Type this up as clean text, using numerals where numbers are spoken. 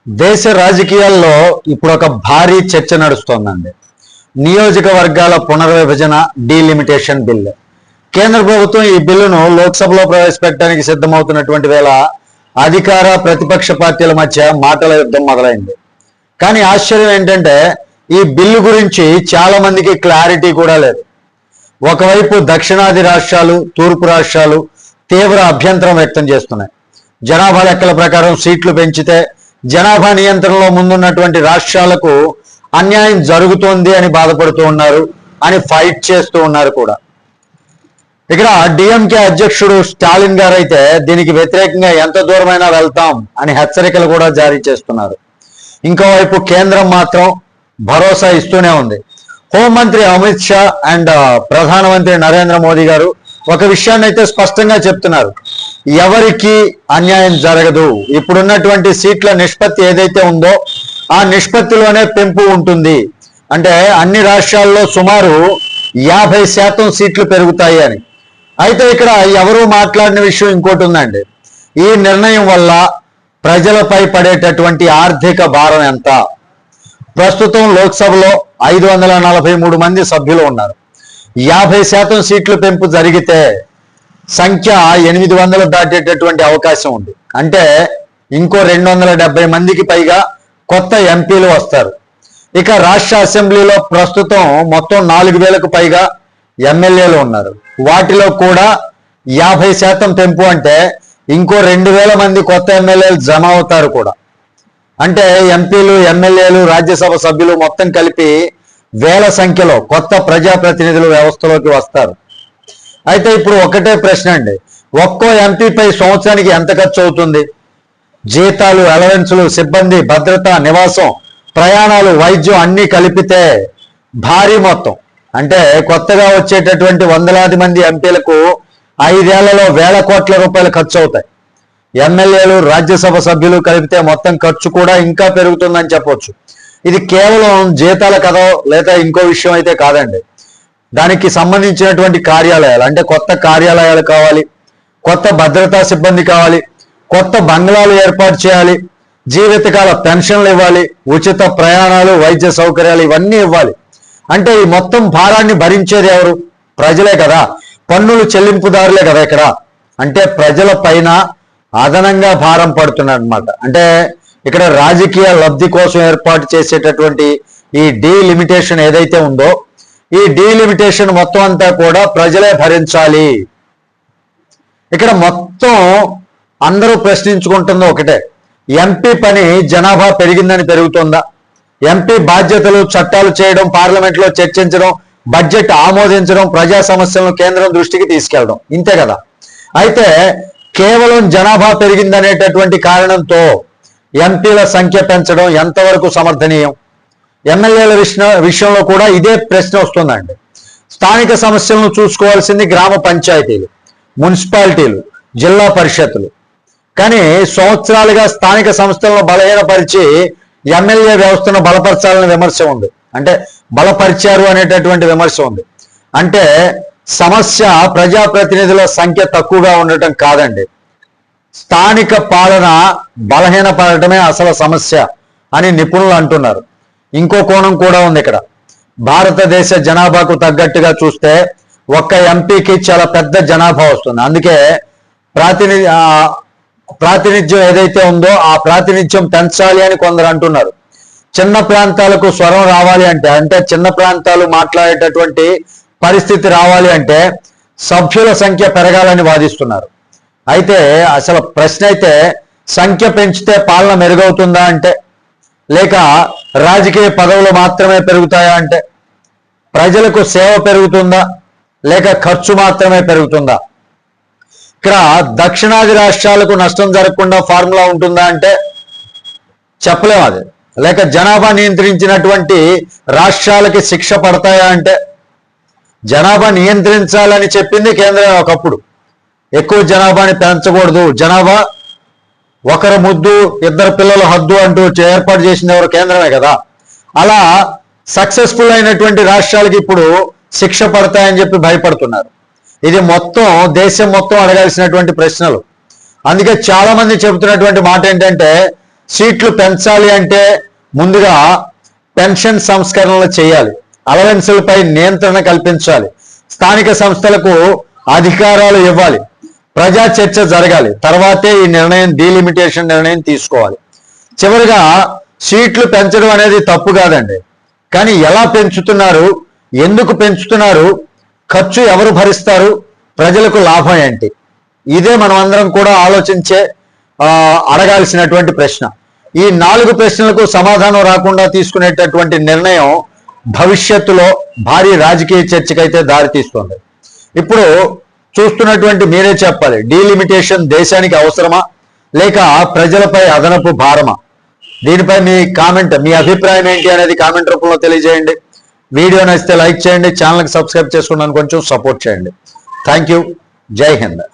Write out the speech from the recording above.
దేశ రాజకీయాల్లో ఇప్పుడు ఒక భారీ చర్చ నడుస్తోందండి. నియోజకవర్గాల పునర్విభజన డీలిమిటేషన్ బిల్. కేంద్ర ప్రభుత్వం ఈ బిల్లును లోక్సభలో ప్రవేశపెట్టడానికి సిద్ధమవుతున్నటువంటి వేళ అధికార ప్రతిపక్ష పార్టీల మధ్య మాటల యుద్ధం మొదలైంది. కానీ ఆశ్చర్యం ఏంటంటే ఈ బిల్లు గురించి చాలా మందికి క్లారిటీ కూడా లేదు. ఒకవైపు దక్షిణాది రాష్ట్రాలు, తూర్పు రాష్ట్రాలు తీవ్ర అభ్యంతరం వ్యక్తం చేస్తున్నాయి. జనాభా లెక్కల ప్రకారం సీట్లు పెంచితే జనాభా నియంత్రణలో ముందున్నటువంటి రాష్ట్రాలకు అన్యాయం జరుగుతోంది అని బాధపడుతూ ఉన్నారు, అని ఫైట్ చేస్తూ ఉన్నారు కూడా. ఇక్కడ డిఎంకే అధ్యక్షుడు స్టాలిన్ గారు అయితే దీనికి వ్యతిరేకంగా ఎంత దూరమైనా వెళ్తాం అని హెచ్చరికలు కూడా జారీ చేస్తున్నారు. ఇంకోవైపు కేంద్రం మాత్రం భరోసా ఇస్తూనే ఉంది. హోంమంత్రి అమిత్ షా అండ్ ప్రధానమంత్రి నరేంద్ర మోదీ గారు ఒక విషయాన్ని అయితే స్పష్టంగా చెప్తున్నారు, ఎవరికి అన్యాయం జరగదు. ఇప్పుడున్నటువంటి సీట్ల నిష్పత్తి ఏదైతే ఉందో ఆ నిష్పత్తిలోనే పెంపు ఉంటుంది. అంటే అన్ని రాష్ట్రాల్లో సుమారు 50% సీట్లు పెరుగుతాయి అని. అయితే ఇక్కడ ఎవరు మాట్లాడిన విషయం ఇంకోటి ఉందండి. ఈ నిర్ణయం వల్ల ప్రజలపై పడేటటువంటి ఆర్థిక భారం ఎంత? ప్రస్తుతం లోక్సభలో 543 మంది సభ్యులు ఉన్నారు. 50% సీట్లు పెంపు జరిగితే సంఖ్య 800 దాటేటటువంటి అవకాశం ఉంది. అంటే ఇంకో 270 మందికి పైగా కొత్త ఎంపీలు వస్తారు. ఇక రాష్ట్ర అసెంబ్లీలో ప్రస్తుతం మొత్తం 4000కు పైగా ఎమ్మెల్యేలు ఉన్నారు. వాటిలో కూడా 50% పెంపు అంటే ఇంకో 2000 మంది కొత్త ఎమ్మెల్యేలు జమ అవుతారు కూడా. అంటే ఎంపీలు, ఎమ్మెల్యేలు, రాజ్యసభ సభ్యులు మొత్తం కలిపి వేల సంఖ్యలో కొత్త ప్రజాప్రతినిధులు వ్యవస్థలోకి వస్తారు. అయితే ఇప్పుడు ఒకటే ప్రశ్న అండి, ఒక్కో ఎంపీపై సంవత్సరానికి ఎంత ఖర్చు అవుతుంది? జీతాలు, అలవెన్సులు, సిబ్బంది, భద్రత, నివాసం, ప్రయాణాలు, వైద్యం అన్నీ కలిపితే భారీ మొత్తం. అంటే కొత్తగా వచ్చేటటువంటి వందలాది మంది ఎంపీలకు 5 ఏళ్లలో వేల కోట్ల రూపాయలు ఖర్చు అవుతాయి. ఎమ్మెల్యేలు, రాజ్యసభ సభ్యులు కలిపితే మొత్తం ఖర్చు కూడా ఇంకా పెరుగుతుందని చెప్పొచ్చు. ఇది కేవలం జీతాల కథ లేదా ఇంకో విషయం అయితే కాదండి. దానికి సంబంధించినటువంటి కార్యాలయాలు, అంటే కొత్త కార్యాలయాలు కావాలి, కొత్త భద్రతా సిబ్బంది కావాలి, కొత్త బంగ్లాలు ఏర్పాటు చేయాలి, జీవితకాల పెన్షన్లు ఇవ్వాలి, ఉచిత ప్రయాణాలు, వైద్య సౌకర్యాలు ఇవన్నీ ఇవ్వాలి. అంటే ఈ మొత్తం భారాన్ని భరించేది ఎవరు? ప్రజలే కదా, పన్నులు చెల్లింపుదారులే కదా ఇక్కడ. అంటే ప్రజల పైన అదనంగా భారం పడుతున్నమాట. అంటే ఇక్కడ రాజకీయ లబ్ధి కోసం ఏర్పాటు చేసేటటువంటి ఈ డీలిమిటేషన్ ఏదైతే ఉందో ఈ డీలిమిటేషన్ మొత్తం అంతా కూడా ప్రజలే భరించాలి. ఇక్కడ మొత్తం అందరూ ప్రశ్నించుకుంటుందో ఒకటే, ఎంపీ పని జనాభా పెరిగిందని పెరుగుతుందా? ఎంపీ బాధ్యతలు, చట్టాలు చేయడం, పార్లమెంట్లో చర్చించడం, బడ్జెట్ ఆమోదించడం, ప్రజా సమస్యలను కేంద్రం దృష్టికి తీసుకెళ్ళడం, ఇంతే కదా. అయితే కేవలం జనాభా పెరిగిందనేటటువంటి కారణంతో ఎంపీల సంఖ్య పెంచడం ఎంతవరకు సమర్థనీయం? ఎమ్మెల్యేల విషయంలో కూడా ఇదే ప్రశ్న వస్తుందండి. స్థానిక సమస్యలను చూసుకోవాల్సింది గ్రామ పంచాయతీలు, మున్సిపాలిటీలు, జిల్లా పరిషత్తులు. కానీ సంవత్సరాలుగా స్థానిక సంస్థలను బలహీనపరిచి ఎమ్మెల్యే వ్యవస్థను బలపరచాలని విమర్శ ఉంది. అంటే బలపరిచారు అనేటటువంటి విమర్శ ఉంది. అంటే సమస్య ప్రజాప్రతినిధుల సంఖ్య తక్కువగా ఉండటం కాదండి, స్థానిక పాలన బలహీనపడటమే అసలు సమస్య అని నిపుణులు అంటున్నారు. ఇంకో కోణం కూడా ఉంది ఇక్కడ. భారతదేశ జనాభాకు తగ్గట్టుగా చూస్తే ఒక్క ఎంపీకి చాలా పెద్ద జనాభా వస్తుంది. అందుకే ప్రాతినిధ్యం ఏదైతే ఉందో ఆ ప్రాతినిధ్యం పెంచాలి అని కొందరు అంటున్నారు. చిన్న ప్రాంతాలకు స్వరం రావాలి అంటే చిన్న ప్రాంతాలు మాట్లాడేటటువంటి పరిస్థితి రావాలి అంటే సభ్యుల సంఖ్య పెరగాలని వాదిస్తున్నారు. అయితే అసలు ప్రశ్న అయితే సంఖ్య పెంచితే పాలన మెరుగవుతుందా అంటే, లేక రాజకీయ పదవులు మాత్రమే పెరుగుతాయా అంటే, ప్రజలకు సేవ పెరుగుతుందా లేక ఖర్చు మాత్రమే పెరుగుతుందా? ఇక్కడ దక్షిణాది రాష్ట్రాలకు నష్టం జరగకుండా ఫార్ములా ఉంటుందా అంటే చెప్పలేము అది. లేక జనాభా నియంత్రించినటువంటి రాష్ట్రాలకి శిక్ష పడతాయా అంటే, జనాభా నియంత్రించాలని చెప్పింది కేంద్రం ఒకప్పుడు. ఎక్కువ జనాభాని పెంచకూడదు, జనాభా ఒకరు ముద్దు ఇద్దరు పిల్లలు హద్దు అంటూ ఏర్పాటు చేసింది ఎవరు? కేంద్రమే కదా. అలా సక్సెస్ఫుల్ అయినటువంటి రాష్ట్రాలకి ఇప్పుడు శిక్ష పడతాయని చెప్పి భయపడుతున్నారు. ఇది మొత్తం దేశం మొత్తం అడగాల్సినటువంటి ప్రశ్నలు. అందుకే చాలా మంది చెబుతున్నటువంటి మాట ఏంటంటే సీట్లు పెంచాలి అంటే ముందుగా పెన్షన్ సంస్కరణలు చేయాలి, అలవెన్సులపై నియంత్రణ కల్పించాలి, స్థానిక సంస్థలకు అధికారాలు ఇవ్వాలి, ప్రజా చర్చ జరగాలి, తర్వాతే ఈ నిర్ణయం డీలిమిటేషన్ నిర్ణయం తీసుకోవాలి. చివరిగా సీట్లు పెంచడం అనేది తప్పు కాదండి, కానీ ఎలా పెంచుతున్నారు, ఎందుకు పెంచుతున్నారు, ఖర్చు ఎవరు భరిస్తారు, ప్రజలకు లాభం ఏంటి, ఇదే మనం అందరం కూడా ఆలోచించే అడగాల్సినటువంటి ప్రశ్న. ఈ 4 ప్రశ్నలకు సమాధానం రాకుండా తీసుకునేటటువంటి నిర్ణయం భవిష్యత్తులో భారీ రాజకీయ చర్చకైతే దారితీస్తుంది. ఇప్పుడు చూస్తున్నటువంటి మీరే చెప్పాలి, డీలిమిటేషన్ దేశానికి అవసరమా లేక ప్రజలపై అదనపు భారమా? దీనిపై మీ అభిప్రాయం ఏంటి అనేది కామెంట్ రూపంలో తెలియజేయండి. వీడియో నచ్చితే లైక్ చేయండి, ఛానల్కి సబ్స్క్రైబ్ చేసుకున్నాను కొంచెం సపోర్ట్ చేయండి. Thank you. జై హింద్.